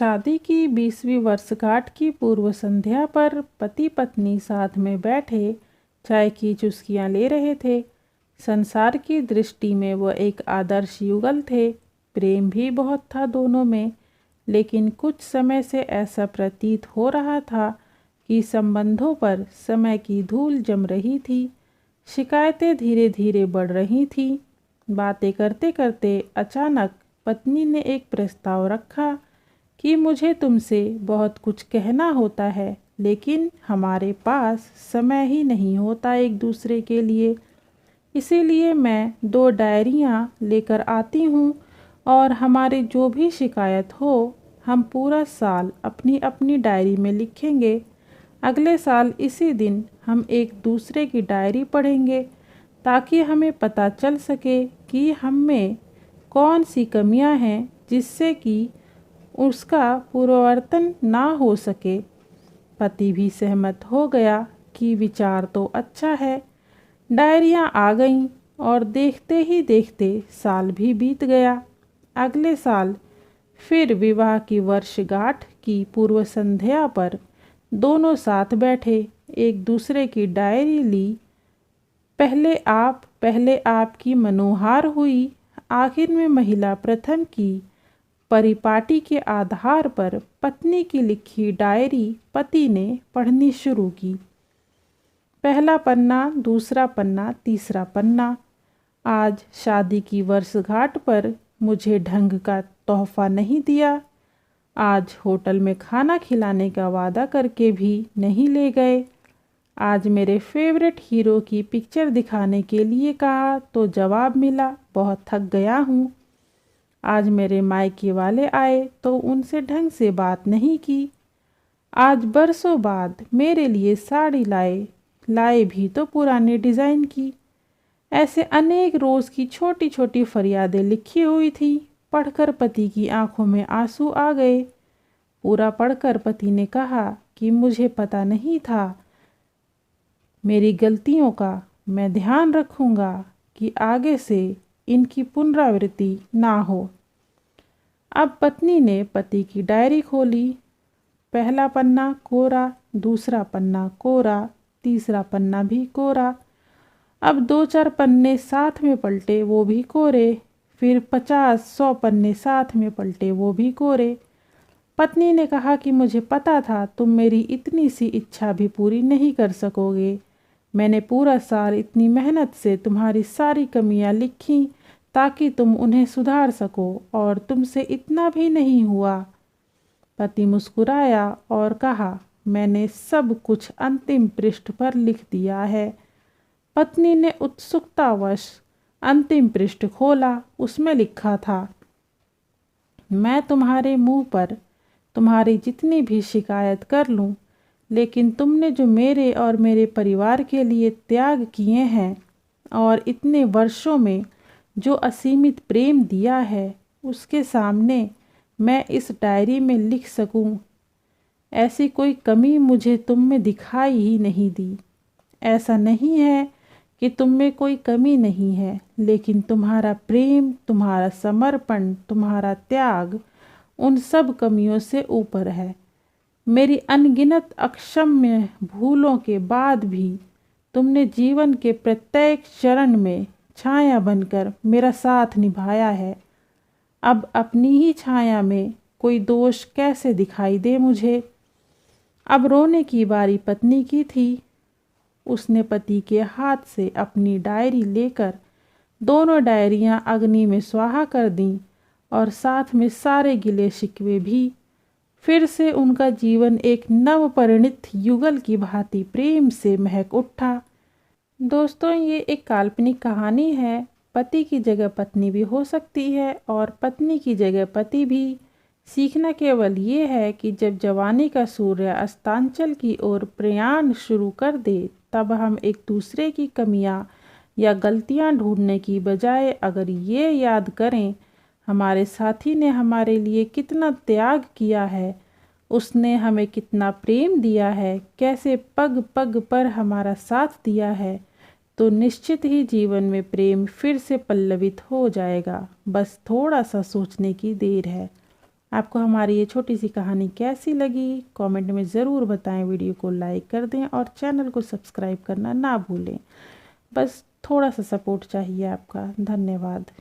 शादी की 20वीं वर्षगांठ की पूर्व संध्या पर पति पत्नी साथ में बैठे चाय की चुस्कियां ले रहे थे। संसार की दृष्टि में वह एक आदर्श युगल थे। प्रेम भी बहुत था दोनों में, लेकिन कुछ समय से ऐसा प्रतीत हो रहा था कि संबंधों पर समय की धूल जम रही थी। शिकायतें धीरे धीरे बढ़ रही थीं। बातें करते करते अचानक पत्नी ने एक प्रस्ताव रखा कि मुझे तुमसे बहुत कुछ कहना होता है, लेकिन हमारे पास समय ही नहीं होता एक दूसरे के लिए। इसीलिए मैं 2 डायरियां लेकर आती हूँ और हमारी जो भी शिकायत हो हम पूरा साल अपनी अपनी डायरी में लिखेंगे। अगले साल इसी दिन हम एक दूसरे की डायरी पढ़ेंगे ताकि हमें पता चल सके कि हम में कौन सी कमियां हैं जिससे कि उसका पूर्ववर्तन ना हो सके। पति भी सहमत हो गया कि विचार तो अच्छा है। डायरियां आ गईं और देखते ही देखते साल भी बीत गया। अगले साल फिर विवाह की वर्षगांठ की पूर्व संध्या पर दोनों साथ बैठे, एक दूसरे की डायरी ली। पहले आप की मनोहार हुई। आखिर में महिला प्रथम की परिपाटी के आधार पर पत्नी की लिखी डायरी पति ने पढ़नी शुरू की। पहला पन्ना, दूसरा पन्ना, तीसरा पन्ना। आज शादी की वर्षगांठ पर मुझे ढंग का तोहफा नहीं दिया। आज होटल में खाना खिलाने का वादा करके भी नहीं ले गए। आज मेरे फेवरेट हीरो की पिक्चर दिखाने के लिए कहा तो जवाब मिला बहुत थक गया हूँ। आज मेरे मायके वाले आए तो उनसे ढंग से बात नहीं की। आज बरसों बाद मेरे लिए साड़ी लाए भी तो पुराने डिज़ाइन की। ऐसे अनेक रोज़ की छोटी छोटी फरियादें लिखी हुई थी। पढ़कर पति की आंखों में आंसू आ गए। पूरा पढ़कर पति ने कहा कि मुझे पता नहीं था, मेरी गलतियों का मैं ध्यान रखूंगा कि आगे से इनकी पुनरावृत्ति ना हो। अब पत्नी ने पति की डायरी खोली। पहला पन्ना कोरा, दूसरा पन्ना कोरा, तीसरा पन्ना भी कोरा। अब 2-4 पन्ने साथ में पलटे, वो भी कोरे। फिर 50-100 पन्ने साथ में पलटे, वो भी कोरे। पत्नी ने कहा कि मुझे पता था तुम मेरी इतनी सी इच्छा भी पूरी नहीं कर सकोगे। मैंने पूरा साल इतनी मेहनत से तुम्हारी सारी कमियां लिखी ताकि तुम उन्हें सुधार सको, और तुमसे इतना भी नहीं हुआ। पति मुस्कुराया और कहा, मैंने सब कुछ अंतिम पृष्ठ पर लिख दिया है। पत्नी ने उत्सुकतावश अंतिम पृष्ठ खोला। उसमें लिखा था, मैं तुम्हारे मुंह पर तुम्हारी जितनी भी शिकायत कर लूं, लेकिन तुमने जो मेरे और मेरे परिवार के लिए त्याग किए हैं और इतने वर्षों में जो असीमित प्रेम दिया है, उसके सामने मैं इस डायरी में लिख सकूं, ऐसी कोई कमी मुझे तुम में दिखाई ही नहीं दी। ऐसा नहीं है कि तुम में कोई कमी नहीं है, लेकिन तुम्हारा प्रेम, तुम्हारा समर्पण, तुम्हारा त्याग उन सब कमियों से ऊपर है। मेरी अनगिनत अक्षम्य भूलों के बाद भी तुमने जीवन के प्रत्येक चरण में छाया बनकर मेरा साथ निभाया है। अब अपनी ही छाया में कोई दोष कैसे दिखाई दे मुझे। अब रोने की बारी पत्नी की थी। उसने पति के हाथ से अपनी डायरी लेकर दोनों डायरियां अग्नि में स्वाहा कर दीं और साथ में सारे गिले शिकवे भी। फिर से उनका जीवन एक नव परिणित युगल की भांति प्रेम से महक उठा। दोस्तों, ये एक काल्पनिक कहानी है। पति की जगह पत्नी भी हो सकती है और पत्नी की जगह पति भी। सीखना केवल ये है कि जब जवानी का सूर्य अस्तांचल की ओर प्रयाण शुरू कर दे, तब हम एक दूसरे की कमियां या गलतियां ढूंढने की बजाय अगर ये याद करें हमारे साथी ने हमारे लिए कितना त्याग किया है, उसने हमें कितना प्रेम दिया है, कैसे पग पग पर हमारा साथ दिया है, तो निश्चित ही जीवन में प्रेम फिर से पल्लवित हो जाएगा। बस थोड़ा सा सोचने की देर है। आपको हमारी ये छोटी सी कहानी कैसी लगी कमेंट में ज़रूर बताएं। वीडियो को लाइक कर दें और चैनल को सब्सक्राइब करना ना भूलें। बस थोड़ा सा सपोर्ट चाहिए आपका। धन्यवाद।